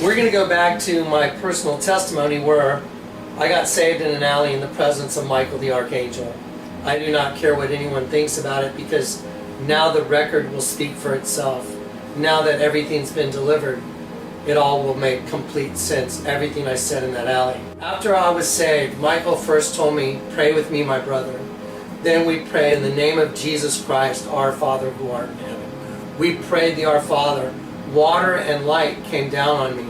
We're going to go back to my personal testimony where I got saved in an alley in the presence of Michael the Archangel. I do not care what anyone thinks about it, because now the record will speak for itself. Now that everything's been delivered, it all will make complete sense, everything I said in that alley. After I was saved, Michael first told me, "Pray with me, my brother." Then we prayed in the name of Jesus Christ, our Father who art in heaven. We prayed the Our Father. Water and light came down on me.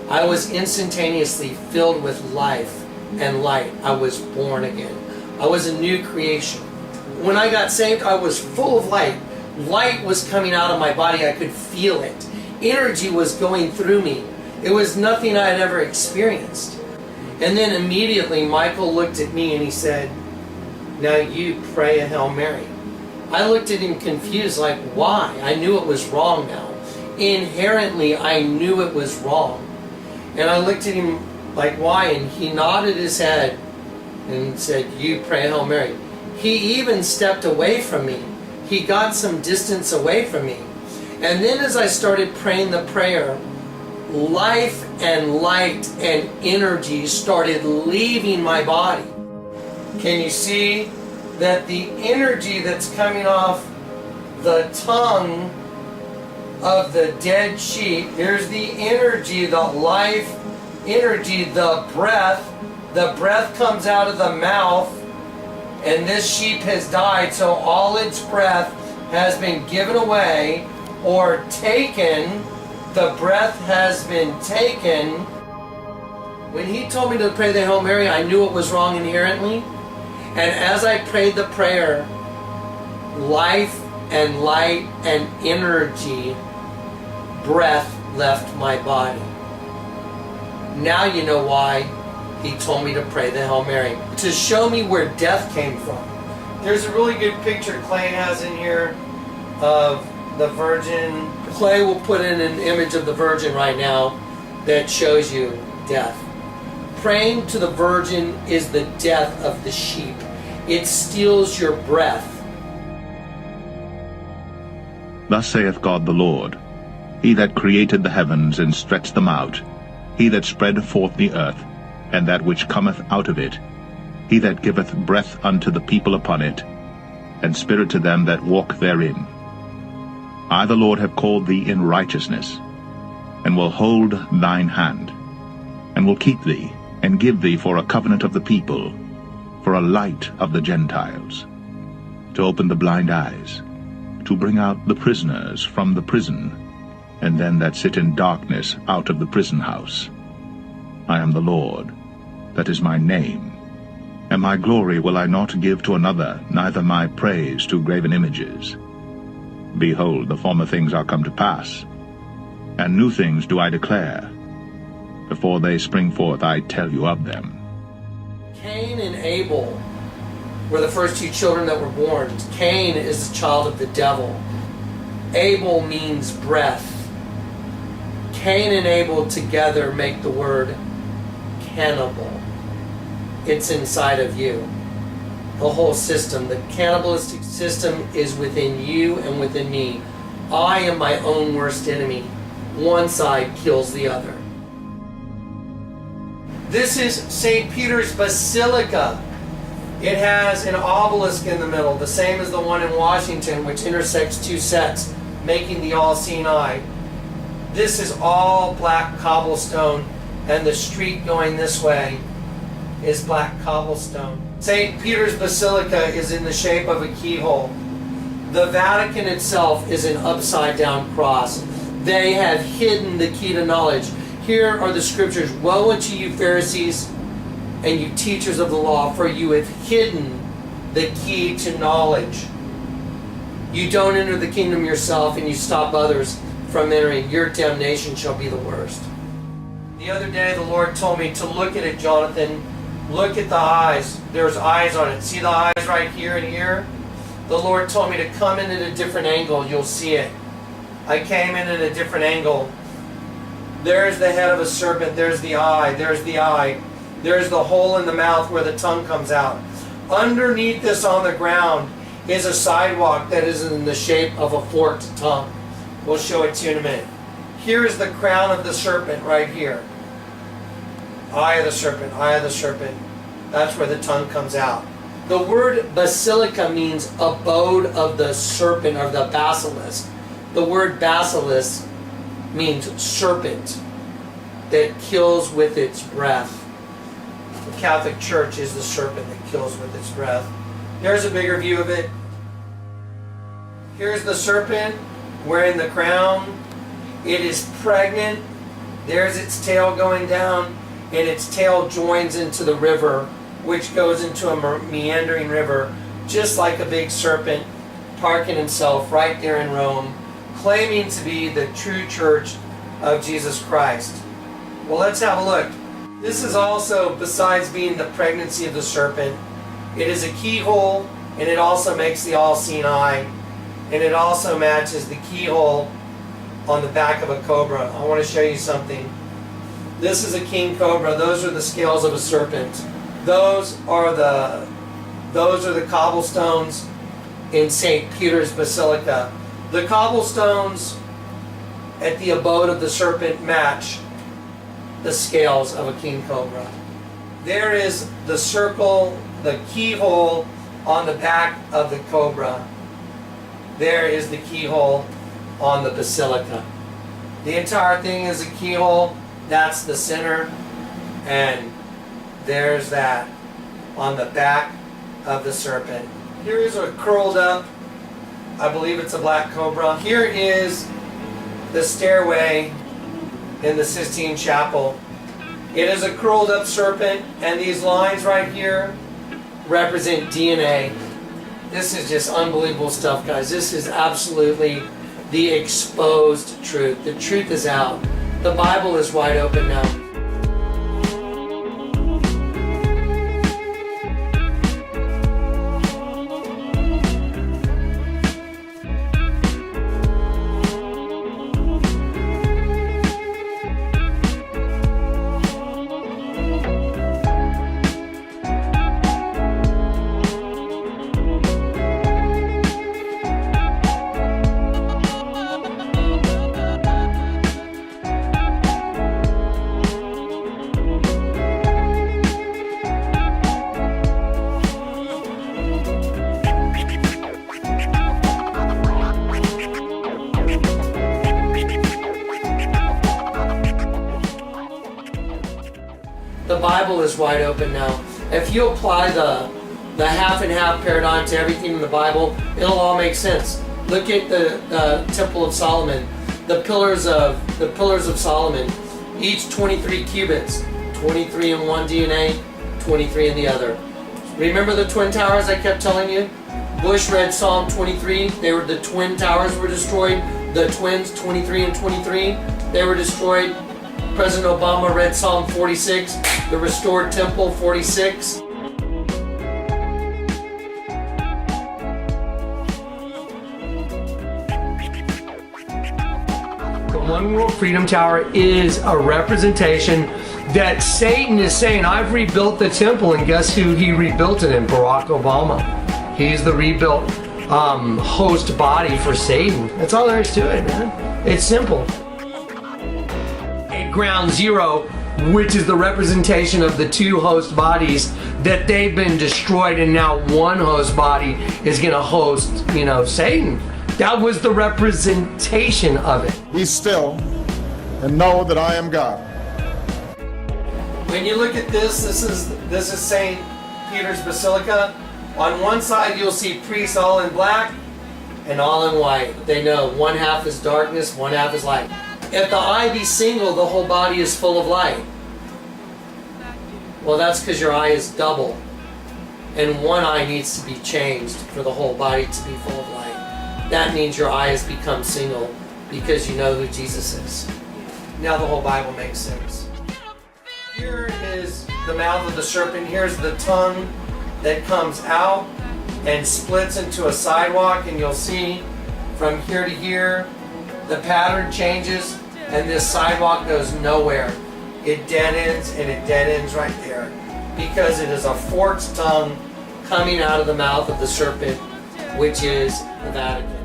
I was instantaneously filled with life and light. I was born again. I was a new creation. When I got saved, I was full of light. Light was coming out of my body. I could feel it. Energy was going through me. It was nothing I had ever experienced. And then immediately Michael looked at me and he said, "Now you pray a Hail Mary." I looked at him confused, like, why? I knew it was wrong now. Inherently, I knew it was wrong. And I looked at him like, why? And he nodded his head and said, "You pray a Hail Mary." He even stepped away from me. He got some distance away from me. And then as I started praying the prayer, life and light and energy started leaving my body. Can you see that the energy that's coming off the tongue of the dead sheep, here's the energy, the life energy, the breath comes out of the mouth, and this sheep has died, so all its breath has been given away or taken. The breath has been taken. When he told me to pray the Hail Mary, I knew it was wrong inherently. And as I prayed the prayer, life and light and energy, breath left my body. Now you know why he told me to pray the Hail Mary. To show me where death came from. There's a really good picture Clay has in here of the Virgin. Clay will put in an image of the Virgin right now that shows you death. Praying to the Virgin is the death of the sheep. It steals your breath. Thus saith God the Lord, He that created the heavens and stretched them out, He that spread forth the earth, and that which cometh out of it, He that giveth breath unto the people upon it, and spirit to them that walk therein. I the Lord have called thee in righteousness, and will hold thine hand, and will keep thee, and give thee for a covenant of the people, for a light of the Gentiles, to open the blind eyes, to bring out the prisoners from the prison, and them that sit in darkness out of the prison house. I am the Lord, that is my name, and my glory will I not give to another, neither my praise to graven images. Behold, the former things are come to pass, and new things do I declare. Before they spring forth, I tell you of them. Cain and Abel were the first two children that were born. Cain is the child of the devil. Abel means breath. Cain and Abel together make the word cannibal. It's inside of you. The whole system, the cannibalistic system is within you and within me. I am my own worst enemy. One side kills the other. This is St. Peter's Basilica. It has an obelisk in the middle, the same as the one in Washington, which intersects two sets, making the all-seeing eye. This is all black cobblestone, and the street going this way is black cobblestone. St. Peter's Basilica is in the shape of a keyhole. The Vatican itself is an upside-down cross. They have hidden the key to knowledge. Here are the scriptures. Woe unto you, Pharisees, and you teachers of the law, for you have hidden the key to knowledge. You don't enter the kingdom yourself, and you stop others from entering. Your damnation shall be the worst. The other day the Lord told me to look at it, Jonathan. Look at the eyes. There's eyes on it. See the eyes right here and here? The Lord told me to come in at a different angle. You'll see it. I came in at a different angle. There's the head of a serpent. There's the eye. There's the eye. There's the hole in the mouth where the tongue comes out. Underneath this on the ground is a sidewalk that is in the shape of a forked tongue. We'll show it to you in a minute. Here is the crown of the serpent right here. Eye of the serpent, eye of the serpent. That's where the tongue comes out. The word basilica means abode of the serpent or the basilisk. The word basilisk means serpent that kills with its breath. The Catholic Church is the serpent that kills with its breath. Here's a bigger view of it. Here's the serpent wearing the crown. It is pregnant. There's its tail going down, and its tail joins into the river, which goes into a meandering river, just like a big serpent parking himself right there in Rome, claiming to be the true church of Jesus Christ. Well, let's have a look. This is also, besides being the pregnancy of the serpent, it is a keyhole, and it also makes the all-seeing eye, and it also matches the keyhole on the back of a cobra. I want to show you something. This is a king cobra. Those are the scales of a serpent. Those are the cobblestones in St. Peter's Basilica. The cobblestones at the abode of the serpent match the scales of a king cobra. There is the circle, the keyhole on the back of the cobra. There is the keyhole on the basilica. The entire thing is a keyhole. That's the center, and there's that on the back of the serpent. Here is a curled up, I believe it's a black cobra. Here is the stairway in the Sistine Chapel. It is a curled up serpent, and these lines right here represent DNA. This is just unbelievable stuff, guys. This is absolutely the exposed truth. The truth is out. The Bible is wide open now. The Bible is wide open now. If you apply the half and half paradigm to everything in the Bible, it'll all make sense. Look at the Temple of Solomon, the pillars of Solomon, each 23 cubits, 23 in one DNA, 23 in the other. Remember the Twin Towers I kept telling you? Bush read Psalm 23. The Twin Towers were destroyed. The twins, 23 and 23, they were destroyed. President Obama read Psalm 46, the restored temple, 46. The One World Freedom Tower is a representation that Satan is saying, I've rebuilt the temple, and guess who he rebuilt it in? Barack Obama. He's the rebuilt host body for Satan. That's all there is to it, man. It's simple. At ground zero, which is the representation of the two host bodies, that they've been destroyed, and now one host body is going to host, Satan. That was the representation of it. Be still and know that I am God. When you look at this is St. Peter's Basilica. On one side you'll see priests all in black and all in white. They know one half is darkness, one half is light. If the eye be single, the whole body is full of light. Well, that's because your eye is double. And one eye needs to be changed for the whole body to be full of light. That means your eye has become single because you know who Jesus is. Now the whole Bible makes sense. Here is the mouth of the serpent. Here's the tongue that comes out and splits into a sidewalk, and you'll see from here to here the pattern changes, and this sidewalk goes nowhere. It dead ends, and it dead ends right there because it is a forked tongue coming out of the mouth of the serpent, which is the Vatican.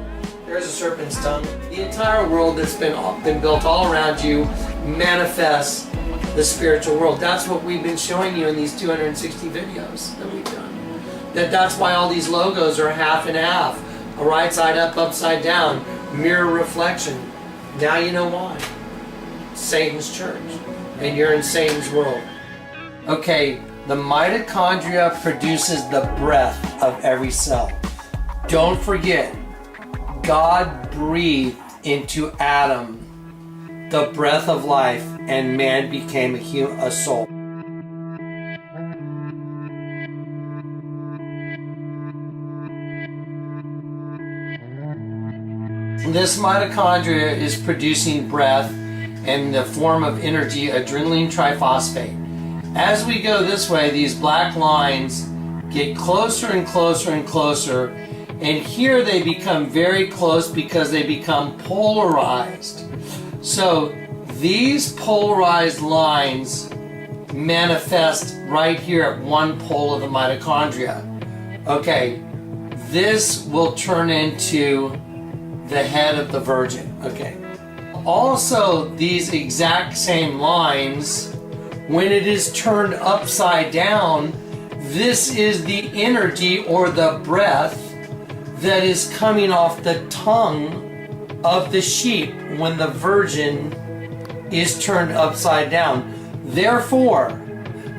There's a serpent's tongue. The entire world that's been built all around you manifests the spiritual world. That's what we've been showing you in these 260 videos that we've done. That's why all these logos are half and half. A right side up, upside down, mirror reflection. Now you know why. Satan's church. And you're in Satan's world. Okay, the mitochondria produces the breath of every cell. Don't forget, God breathed into Adam the breath of life, and man became a soul. This mitochondria is producing breath in the form of energy, adrenaline triphosphate. As we go this way, these black lines get closer and closer and closer, and here they become very close because they become polarized. So these polarized lines manifest right here at one pole of the mitochondria. Okay, this will turn into the head of the Virgin. Okay. Also, these exact same lines, when it is turned upside down, this is the energy or the breath that is coming off the tongue of the sheep when the Virgin is turned upside down. Therefore,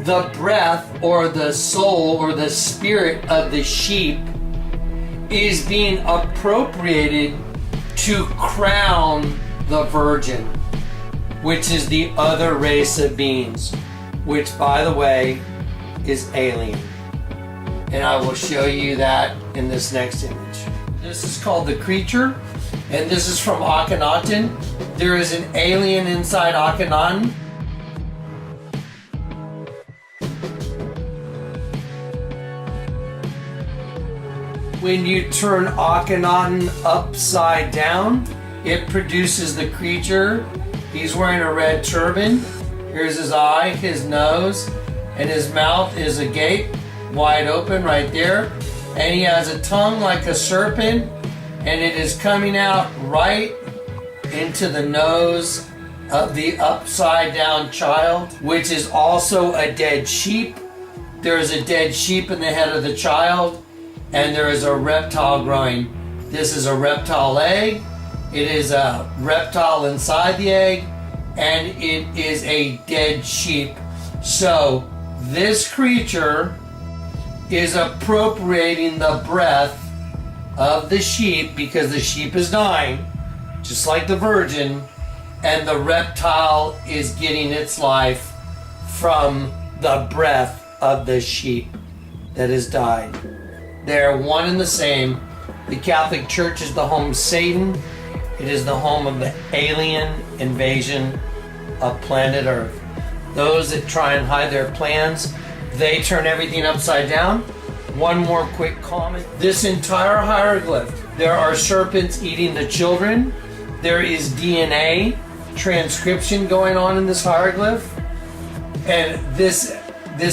the breath or the soul or the spirit of the sheep is being appropriated to crown the Virgin, which is the other race of beings, which, by the way, is alien. And I will show you that in this next image. This is called the creature, and this is from Akhenaten. There is an alien inside Akhenaten. When you turn Akhenaten upside down, it produces the creature. He's wearing a red turban. Here's his eye, his nose, and his mouth is agape, wide open right there. And he has a tongue like a serpent, and it is coming out right into the nose of the upside down child, which is also a dead sheep. There is a dead sheep in the head of the child, and there is a reptile growing. This is a reptile egg. It is a reptile inside the egg, and it is a dead sheep. So this creature is appropriating the breath of the sheep because the sheep is dying, just like the Virgin, and the reptile is getting its life from the breath of the sheep that has died. They're one and the same. The Catholic Church is the home of Satan. It is the home of the alien invasion of planet Earth. Those that try and hide their plans, they turn everything upside down. One more quick comment. This entire hieroglyph, there are serpents eating the children. There is DNA transcription going on in this hieroglyph. And this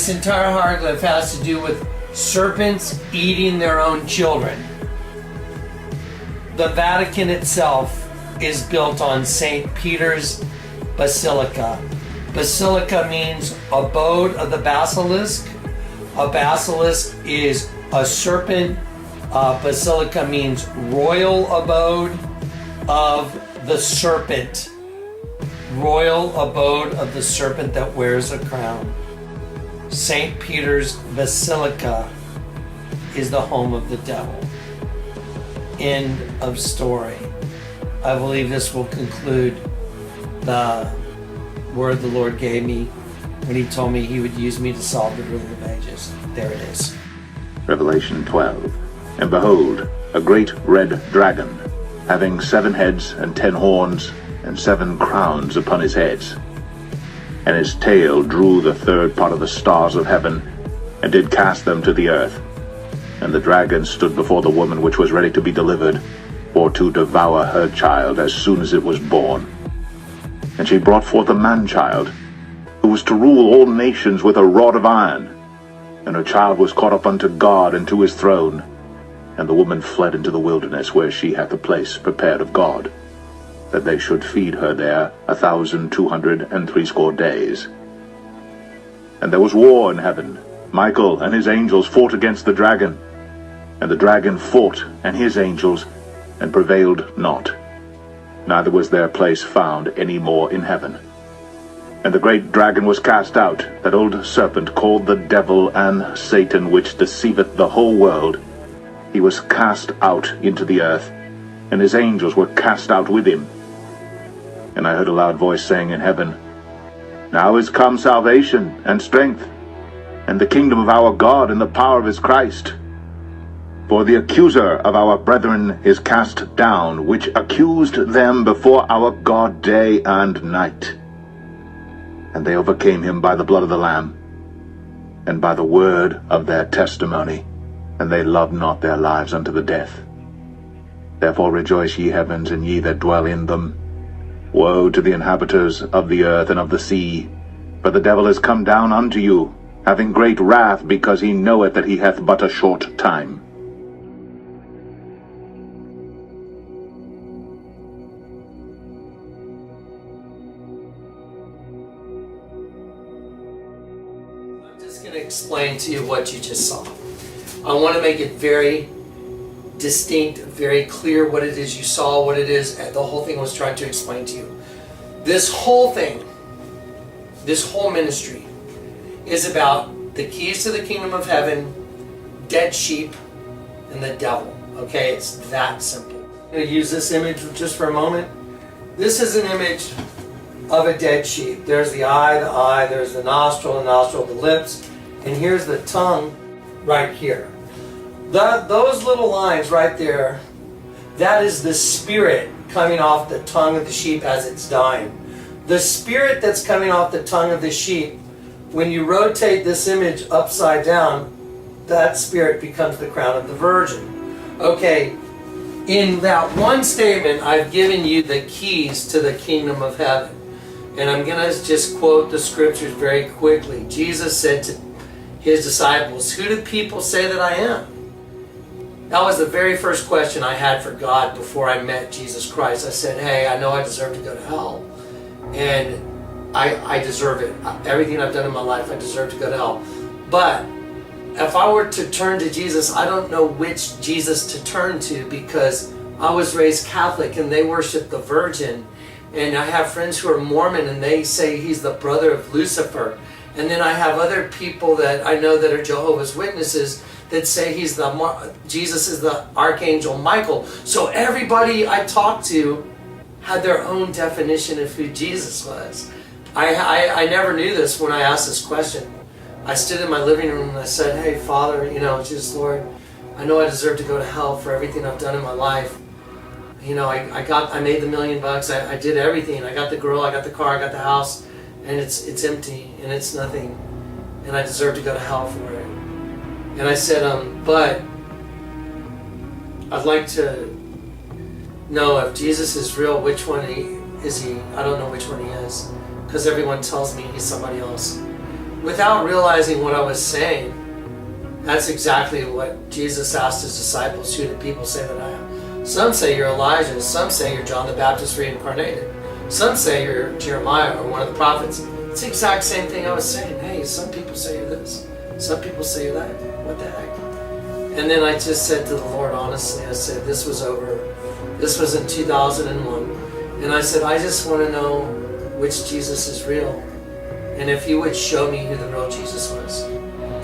entire hieroglyph has to do with serpents eating their own children. The Vatican itself is built on St. Peter's Basilica. Basilica means abode of the basilisk. A basilisk is a serpent. Basilica means royal abode of the serpent. Royal abode of the serpent that wears a crown. St. Peter's Basilica is the home of the devil. End of story. I believe this will conclude the word the Lord gave me when he told me he would use me to solve the riddle of ages. There it is. Revelation 12. And behold, a great red dragon, having 7 heads and 10 horns, and 7 crowns upon his heads. And his tail drew the 3rd part of the stars of heaven, and did cast them to the earth. And the dragon stood before the woman which was ready to be delivered, for to devour her child as soon as it was born. And she brought forth a man-child, who was to rule all nations with a rod of iron. And her child was caught up unto God and to his throne. And the woman fled into the wilderness, where she hath a place prepared of God, that they should feed her there 1,260 days. And there was war in heaven. Michael and his angels fought against the dragon. And the dragon fought and his angels, and prevailed not. Neither was their place found any more in heaven. And the great dragon was cast out, that old serpent called the devil and Satan, which deceiveth the whole world. He was cast out into the earth, and his angels were cast out with him. And I heard a loud voice saying in heaven, Now is come salvation and strength, and the kingdom of our God and the power of his Christ. For the accuser of our brethren is cast down, which accused them before our God day and night. And they overcame him by the blood of the Lamb, and by the word of their testimony, and they loved not their lives unto the death. Therefore rejoice, ye heavens, and ye that dwell in them. Woe to the inhabitants of the earth and of the sea, for the devil is come down unto you, having great wrath, because he knoweth that he hath but a short time. I'm just going to explain to you what you just saw. I want to make it very distinct, very clear what it is you saw, what it is, and the whole thing I was trying to explain to you. This whole thing, this whole ministry, is about the keys to the kingdom of heaven, dead sheep, and the devil. Okay, it's that simple. I'm going to use this image just for a moment. This is an image of a dead sheep. There's the eye, there's the nostril, the lips, and here's the tongue right here. Those little lines right there, that is the spirit coming off the tongue of the sheep as it's dying. The spirit that's coming off the tongue of the sheep, when you rotate this image upside down, that spirit becomes the crown of the virgin. Okay, in that one statement, I've given you the keys to the kingdom of heaven. And I'm going to just quote the scriptures very quickly. Jesus said to his disciples, "Who do people say that I am?" That was the very first question I had for God before I met Jesus Christ. I said, hey, I know I deserve to go to hell. And I deserve it. Everything I've done in my life, I deserve to go to hell. But if I were to turn to Jesus, I don't know which Jesus to turn to, because I was raised Catholic and they worship the Virgin. And I have friends who are Mormon and they say he's the brother of Lucifer. And then I have other people that I know that are Jehovah's Witnesses that say Jesus is the Archangel Michael. So everybody I talked to had their own definition of who Jesus was. I never knew this when I asked this question. I stood in my living room and I said, hey, Father, Jesus, Lord, I know I deserve to go to hell for everything I've done in my life. I made the $1 million. I did everything. I got the girl, I got the car, I got the house, and it's empty and it's nothing. And I deserve to go to hell for it. And I said, but I'd like to know if Jesus is real, which one is he? I don't know which one he is, because everyone tells me he's somebody else. Without realizing what I was saying, that's exactly what Jesus asked his disciples. Who do people say that I am? Some say you're Elijah. Some say you're John the Baptist reincarnated. Some say you're Jeremiah or one of the prophets. It's the exact same thing I was saying. Hey, some people say you're this. Some people say you're that. What the heck? And then I just said to the Lord, honestly, I said, this was over. This was in 2001. And I said, I just want to know which Jesus is real. And if you would show me who the real Jesus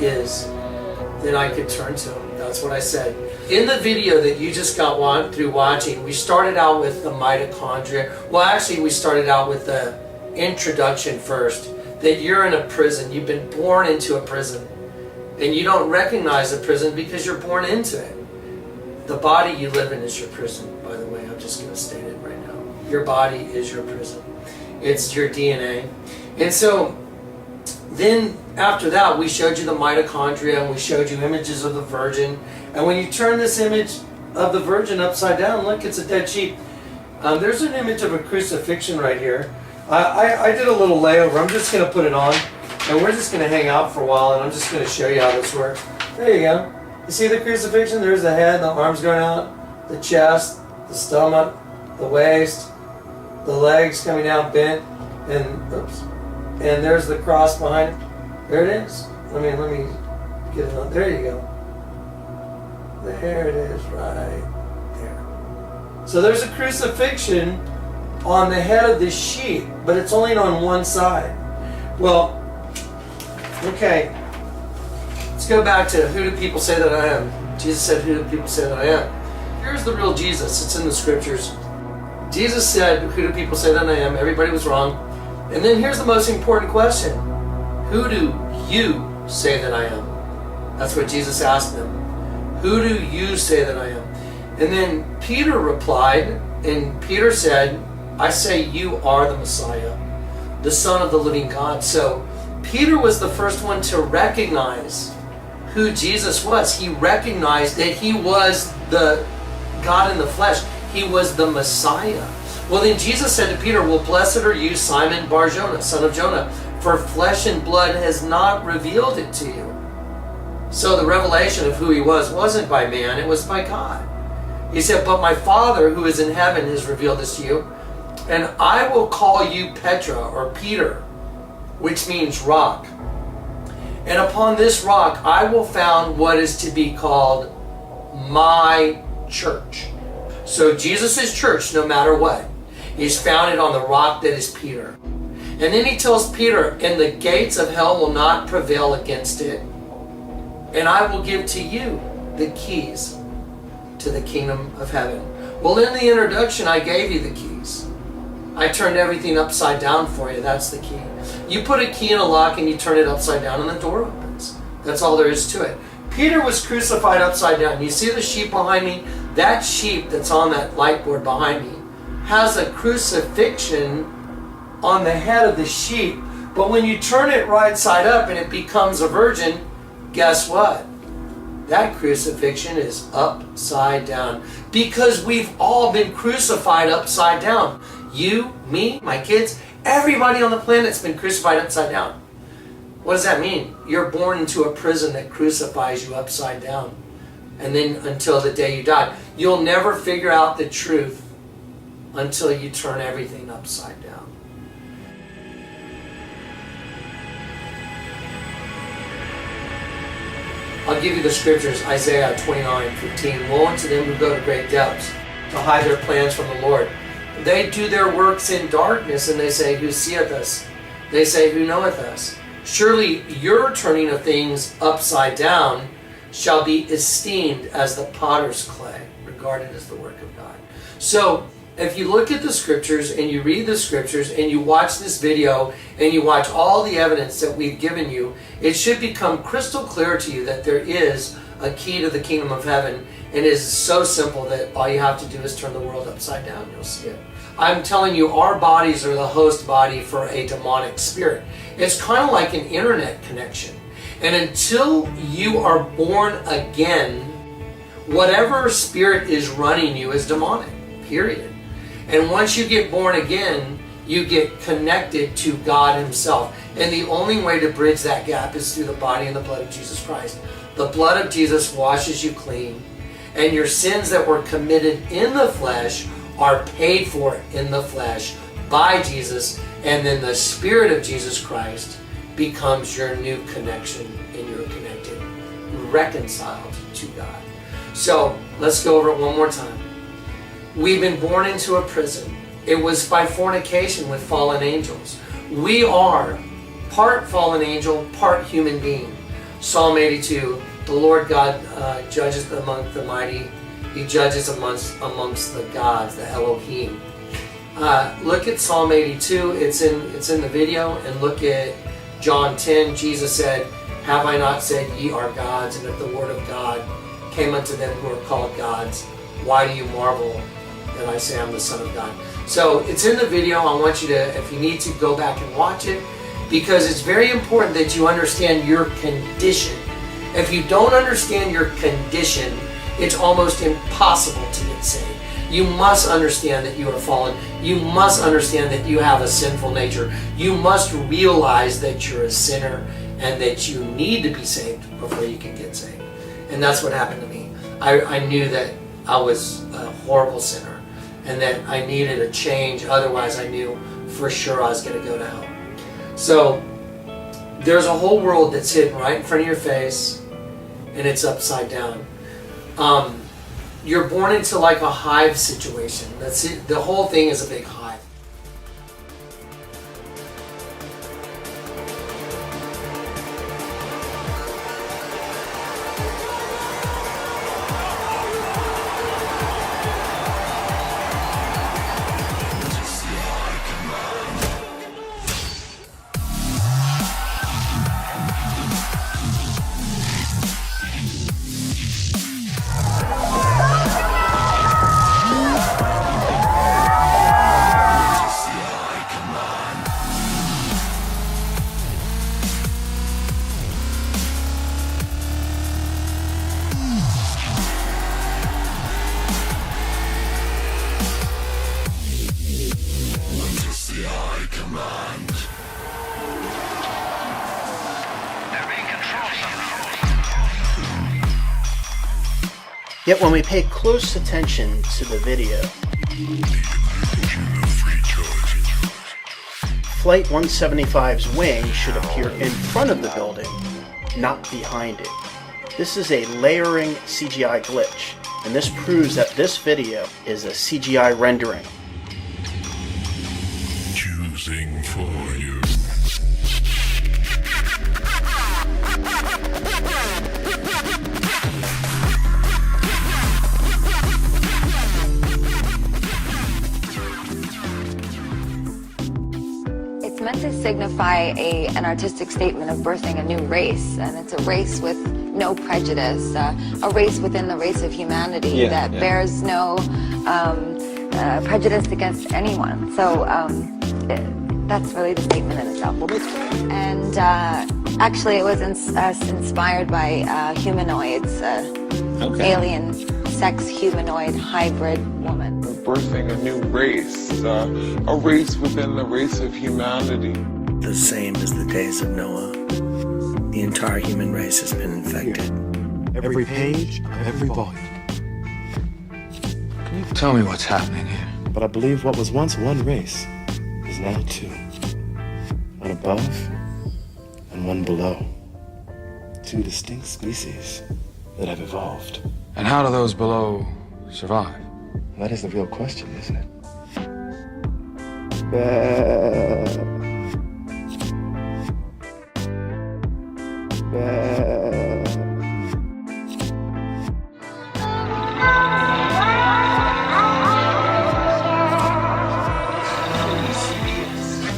is, then I could turn to him. That's what I said. In the video that you just got through watching, we started out with the mitochondria. Well, actually, we started out with the introduction first. That you're in a prison. You've been born into a prison. And you don't recognize the prison because you're born into it. The body you live in is your prison, by the way. I'm just going to state it right now. Your body is your prison. It's your DNA. And so, then after that, we showed you the mitochondria and we showed you images of the Virgin. And when you turn this image of the Virgin upside down, look, it's a dead sheep. There's an image of a crucifixion right here. I did a little layover. I'm just going to put it on. And we're just going to hang out for a while, and I'm just going to show you how this works. There you go. You see the crucifixion? There's the head, the arms going out, the chest, the stomach, the waist, the legs coming down bent, and oops, and there's the cross behind it. There it is. Let me get it on. There you go. There it is, right there. So there's a crucifixion on the head of this sheep, but it's only on one side. Well, okay. Let's go back to who do people say that I am? Jesus said, who do people say that I am? Here's the real Jesus. It's in the scriptures. Jesus said, who do people say that I am? Everybody was wrong. And then here's the most important question. Who do you say that I am? That's what Jesus asked them. Who do you say that I am? And then Peter replied, and Peter said, I say you are the Messiah, the Son of the living God. So Peter was the first one to recognize who Jesus was. He recognized that he was the God in the flesh. He was the Messiah. Well, then Jesus said to Peter, well, blessed are you, Simon Bar-Jonah, son of Jonah, for flesh and blood has not revealed it to you. So the revelation of who he was wasn't by man, it was by God. He said, but my Father who is in heaven has revealed this to you, and I will call you Petra, or Peter, which means rock. And upon this rock I will found what is to be called my church. So Jesus' church, no matter what, is founded on the rock that is Peter. And then he tells Peter, and the gates of hell will not prevail against it. And I will give to you the keys to the kingdom of heaven. Well, in the introduction, I gave you the keys. I turned everything upside down for you. That's the key. You put a key in a lock and you turn it upside down and the door opens. That's all there is to it. Peter was crucified upside down. You see the sheep behind me? That sheep that's on that light board behind me has a crucifixion on the head of the sheep. But when you turn it right side up and it becomes a virgin, guess what? That crucifixion is upside down. Because we've all been crucified upside down. You, me, my kids, everybody on the planet's been crucified upside down. What does that mean? You're born into a prison that crucifies you upside down. And then until the day you die. You'll never figure out the truth until you turn everything upside down. I'll give you the scriptures. Isaiah 29:15. Woe unto them who go to great depths to hide their plans from the Lord. They do their works in darkness, and they say, who seeth us? They say, who knoweth us? Surely your turning of things upside down shall be esteemed as the potter's clay, regarded as the work of God. So, if you look at the scriptures and you read the scriptures and you watch this video and you watch all the evidence that we've given you, it should become crystal clear to you that there is a key to the kingdom of heaven, and it is so simple that all you have to do is turn the world upside down. You'll see it. I'm telling you, our bodies are the host body for a demonic spirit. It's kind of like an internet connection. And until you are born again, whatever spirit is running you is demonic, period. And once you get born again, you get connected to God himself. And the only way to bridge that gap is through the body and the blood of Jesus Christ. The blood of Jesus washes you clean. And your sins that were committed in the flesh are paid for in the flesh by Jesus. And then the Spirit of Jesus Christ becomes your new connection, and you're connected, reconciled to God. So let's go over it one more time. We've been born into a prison. It was by fornication with fallen angels. We are part fallen angel, part human being. Psalm 82, the Lord God judges among the mighty. He judges amongst the gods, the Elohim. Look at Psalm 82. It's in the video. And look at John 10. Jesus said, have I not said ye are gods? And if the word of God came unto them who are called gods, why do you marvel that I say I'm the Son of God? So it's in the video. I want you to, if you need to, go back and watch it, because it's very important that you understand your condition. If you don't understand your condition, it's almost impossible to get saved. You must understand that you are fallen. You must understand that you have a sinful nature. You must realize that you're a sinner and that you need to be saved before you can get saved. And that's what happened to me. I knew that I was a horrible sinner and that I needed a change. Otherwise, I knew for sure I was going to go to hell. So there's a whole world that's hidden right in front of your face, and it's upside down. You're born into like a hive situation. That's it. The whole thing is a big hive. Yet when we pay close attention to the video, Flight 175's wing should appear in front of the building, not behind it. This is a layering CGI glitch, and this proves that this video is a CGI rendering. Choosing for you. It's meant to signify an artistic statement of birthing a new race, and it's a race with no prejudice, a race within the race of humanity that bears no prejudice against anyone. So that's really the statement in itself. And actually, it was inspired by humanoids, alien sex humanoid hybrid woman. Birthing a new race, a race within the race of humanity. The same as the days of Noah. The entire human race has been infected. Every page, every volume. Can you tell me what's happening here? But I believe what was once one race is now two. One above and one below. Two distinct species that have evolved. And how do those below survive? That is the real question, isn't it?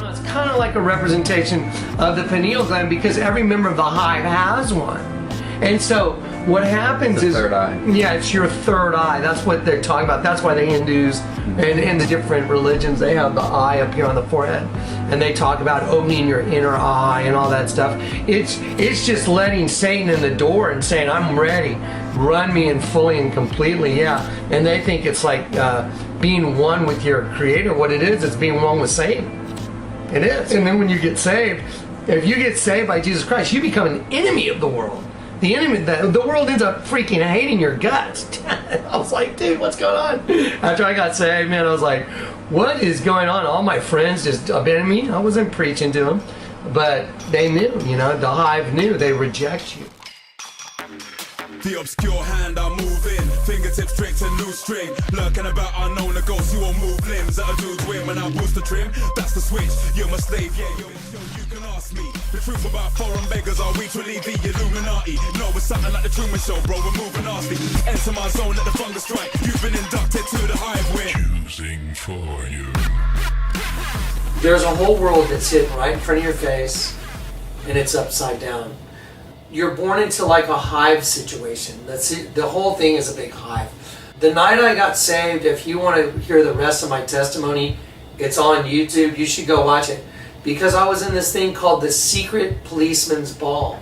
It's kind of like a representation of the pineal gland because every member of the hive has one. And so what happens is, third eye. Yeah, it's your third eye. That's what they're talking about. That's why the Hindus and the different religions, they have the eye up here on the forehead, and they talk about opening your inner eye and all that stuff. It's just letting Satan in the door and saying, "I'm ready. Run me in fully and completely." Yeah, and they think it's like being one with your Creator. What it is, it's being one with Satan. It is. And then when you get saved, if you get saved by Jesus Christ, you become an enemy of the world. The enemy, the world ends up freaking hating your guts. I was like, dude, what's going on? After I got saved, man, I was like, what is going on? All my friends just abandoned me. I wasn't preaching to them, but they knew, the hive knew. They reject you. The obscure hand I move in, fingertips straight to new string. Lurking about unknown, the ghost, you won't move limbs. That a dude's win when I boost the trim. That's the switch, you're my slave, yeah, yo, you can ask me. The truth about foreign beggars, are we truly the Illuminati? No, it's something like the Truman Show, bro, we're moving nasty. Enter my zone, let the fungus strike. You've been inducted to the hive win. Choosing for you. There's a whole world that's hidden right in front of your face, and it's upside down. You're born into like a hive situation. That's it. The whole thing is a big hive. The night I got saved, if you want to hear the rest of my testimony, it's on YouTube. You should go watch it. Because I was in this thing called the Secret Policeman's Ball.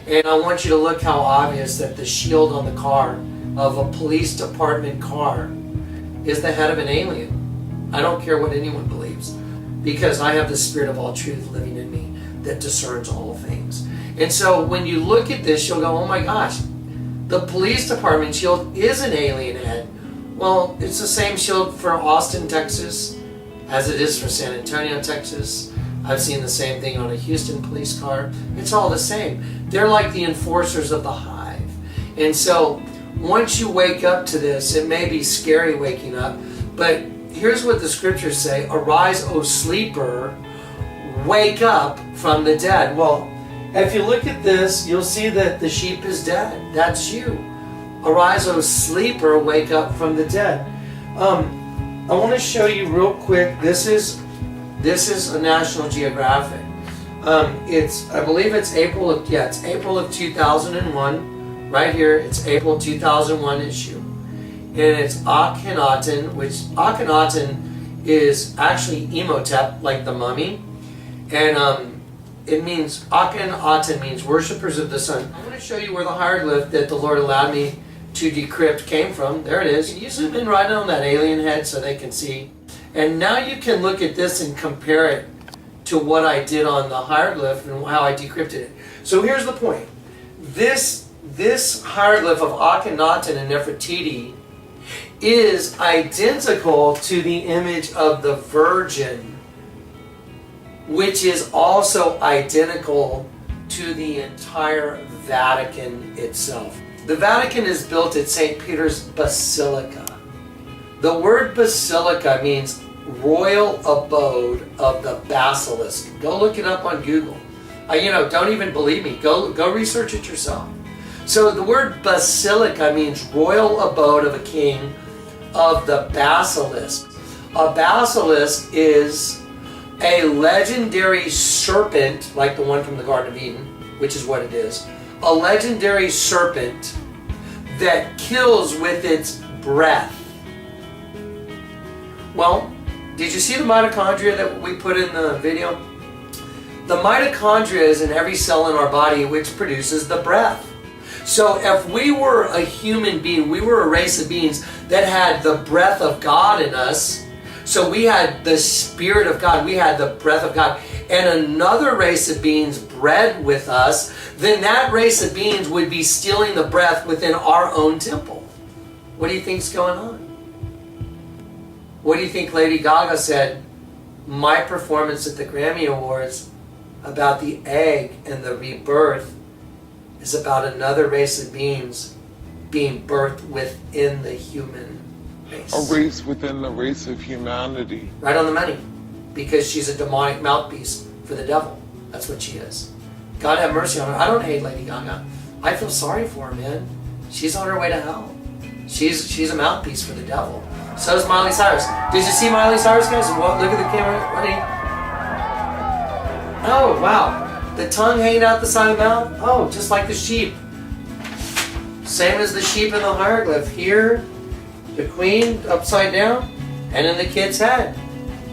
And I want you to look how obvious that the shield on the car of a police department car is the head of an alien. I don't care what anyone believes. Because I have the Spirit of all truth living in me that discerns all things. And so when you look at this, you'll go, oh my gosh, The police department shield is an alien head. Well, it's the same shield for Austin, Texas, as it is for San Antonio, Texas. I've seen the same thing on a Houston police car. It's all the same. They're like the enforcers of the hive. And so once you wake up to this, it may be scary waking up, but here's what the scriptures say: arise, O sleeper, wake up from the dead. Well, if you look at this, you'll see that the sheep is dead. That's you. Arise, O sleeper, wake up from the dead. I want to show you real quick. This is a National Geographic. I believe it's April of 2001. Right here, it's April 2001 issue. And it's Akhenaten, which Akhenaten is actually Imhotep, like the mummy. And it means, Akhenaten means worshippers of the sun. I'm going to show you where the hieroglyph that the Lord allowed me to decrypt came from. There it is. You zoom in right on that alien head so they can see. And now you can look at this and compare it to what I did on the hieroglyph and how I decrypted it. So here's the point. This hieroglyph of Akhenaten and Nefertiti is identical to the image of the Virgin, which is also identical to the entire Vatican itself. The Vatican is built at St. Peter's Basilica. The word basilica means royal abode of the basilisk. Go look it up on Google. Don't even believe me. Go research it yourself. So the word basilica means royal abode of a king of the basilisk. A basilisk is a legendary serpent, like the one from the Garden of Eden, which is what it is. A legendary serpent that kills with its breath. Well, did you see the mitochondria that we put in the video? The mitochondria is in every cell in our body which produces the breath. So if we were a human being, we were a race of beings that had the breath of God in us, so we had the Spirit of God, we had the breath of God, and another race of beings bred with us, then that race of beings would be stealing the breath within our own temple. What do you think's going on? What do you think Lady Gaga said? My performance at the Grammy Awards about the egg and the rebirth is about another race of beings being birthed within the human race. A race within the race of humanity. Right on the money. Because she's a demonic mouthpiece for the devil. That's what she is. God have mercy on her. I don't hate Lady Gaga. I feel sorry for her, man. She's on her way to hell. She's a mouthpiece for the devil. So is Miley Cyrus. Did you see Miley Cyrus, guys? Look at the camera. Ready? Oh, wow. The tongue hanging out the side of the mouth? Oh, just like the sheep. Same as the sheep in the hieroglyph. Here, the queen upside down, and in the kid's head.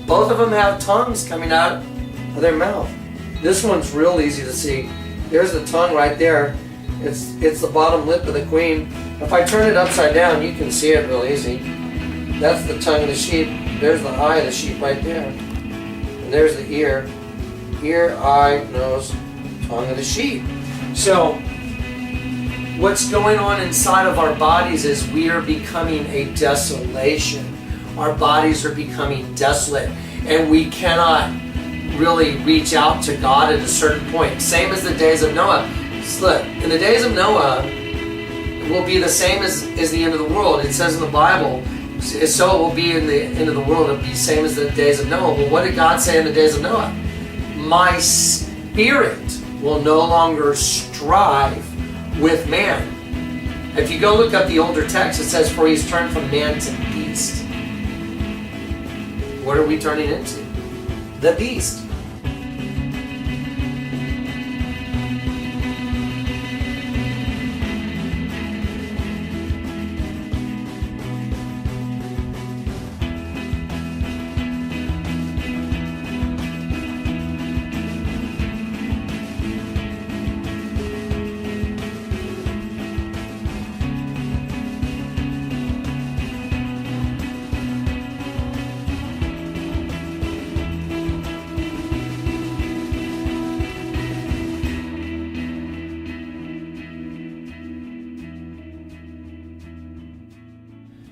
Both of them have tongues coming out of their mouth. This one's real easy to see. There's the tongue right there. It's the bottom lip of the queen. If I turn it upside down, you can see it real easy. That's the tongue of the sheep. There's the eye of the sheep right there. And there's the ear. Ear, eye, nose, tongue of the sheep. So, what's going on inside of our bodies is we are becoming a desolation. Our bodies are becoming desolate. And we cannot really reach out to God at a certain point. Same as the days of Noah. Look, in the days of Noah, it will be the same as the end of the world. It says in the Bible, so it will be in the end of the world. It will be the same as the days of Noah. But what did God say in the days of Noah? My spirit will no longer strive with man. If you go look up the older text, it says, for he's turned from man to beast. What are we turning into? The beast.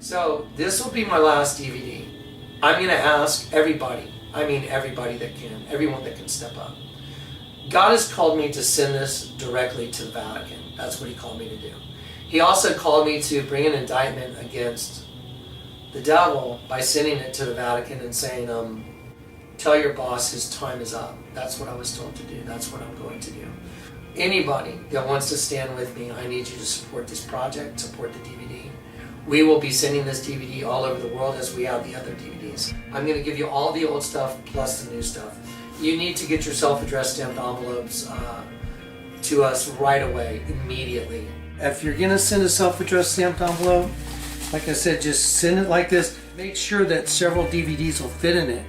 So this will be my last DVD. I'm going to ask everybody, I mean everybody that can, everyone that can step up. God has called me to send this directly to the Vatican. That's what he called me to do. He also called me to bring an indictment against the devil by sending it to the Vatican and saying, tell your boss his time is up. That's what I was told to do. That's what I'm going to do. Anybody that wants to stand with me, I need you to support this project, support the DVD. We will be sending this DVD all over the world as we have the other DVDs. I'm going to give you all the old stuff plus the new stuff. You need to get your self-addressed stamped envelopes to us right away, immediately. If you're going to send a self-addressed stamped envelope, like I said, just send it like this. Make sure that several DVDs will fit in it,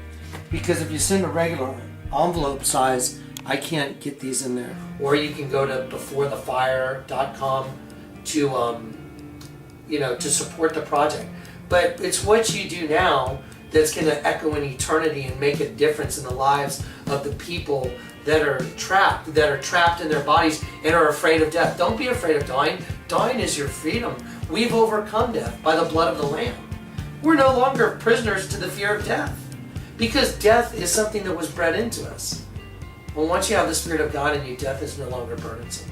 because if you send a regular envelope size, I can't get these in there. Or you can go to beforethefire.com to support the project. But it's what you do now that's going to echo in eternity and make a difference in the lives of the people that are trapped in their bodies and are afraid of death. Don't be afraid of dying. Dying is your freedom. We've overcome death by the blood of the Lamb. We're no longer prisoners to the fear of death, because death is something that was bred into us. Well, once you have the Spirit of God in you, death is no longer burdensome.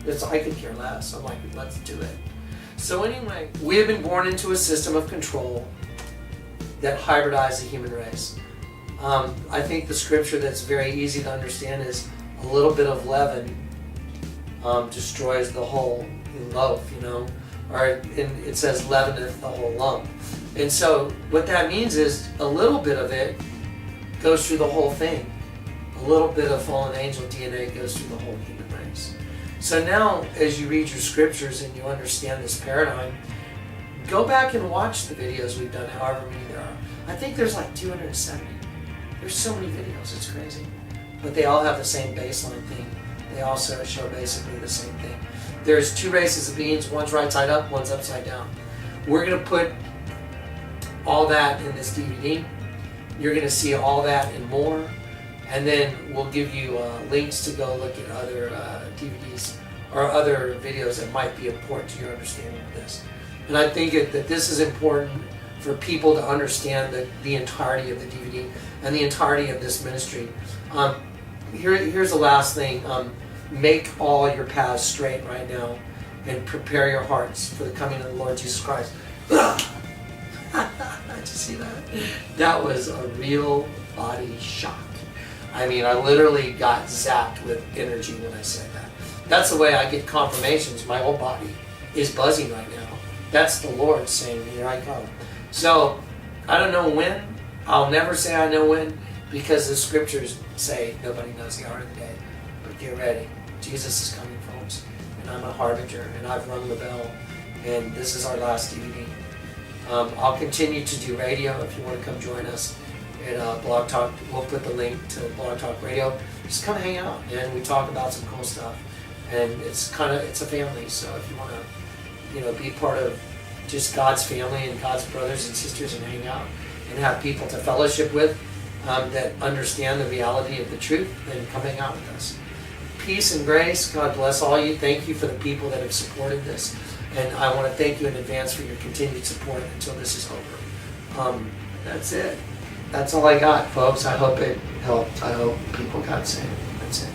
I could care less. I'm like, let's do it. So anyway, we have been born into a system of control that hybridized the human race. I think the scripture that's very easy to understand is a little bit of leaven destroys the whole loaf, and it says leaveneth the whole lump. And so what that means is a little bit of it goes through the whole thing. A little bit of fallen angel DNA goes through the whole human race. So now, as you read your scriptures and you understand this paradigm, go back and watch the videos we've done, however many there are. I think there's like 270. There's so many videos, it's crazy. But they all have the same baseline thing. They also show basically the same thing. There's two races of beings, one's right side up, one's upside down. We're going to put all that in this DVD. You're going to see all that and more. And then we'll give you links to go look at other DVDs or other videos that might be important to your understanding of this. And I think that this is important for people to understand the entirety of the DVD and the entirety of this ministry. Here's the last thing. Make all your paths straight right now and prepare your hearts for the coming of the Lord Jesus Christ. Did you see that? That was a real body shock. I mean, I literally got zapped with energy when I said that. That's the way I get confirmations. My whole body is buzzing right now. That's the Lord saying, here I come. So, I don't know when. I'll never say I know when, because the scriptures say nobody knows the hour of the day. But get ready. Jesus is coming, folks. And I'm a harbinger, and I've rung the bell. And this is our last DVD. I'll continue to do radio if you want to come join us at Blog Talk. We'll put the link to Blog Talk Radio. Just come hang out, and we talk about some cool stuff. And it's a family, so if you want to, be part of just God's family and God's brothers and sisters and hang out and have people to fellowship with that understand the reality of the truth, then come hang out with us. Peace and grace. God bless all you. Thank you for the people that have supported this. And I want to thank you in advance for your continued support until this is over. That's it. That's all I got, folks. I hope it helped. I hope people got saved. That's it.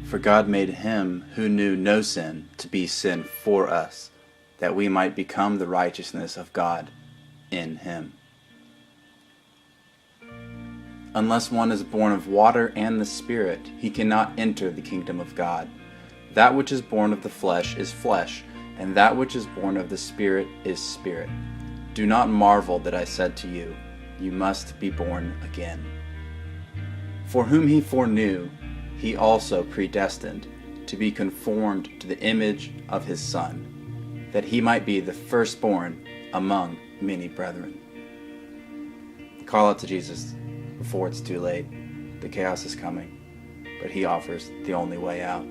For God made him who knew no sin to be sin for us, that we might become the righteousness of God in him. Unless one is born of water and the Spirit, he cannot enter the kingdom of God. That which is born of the flesh is flesh, and that which is born of the Spirit is spirit. Do not marvel that I said to you, You must be born again. For whom he foreknew, he also predestined to be conformed to the image of his Son, that he might be the firstborn among many brethren. Call out to Jesus before it's too late. The chaos is coming, but he offers the only way out.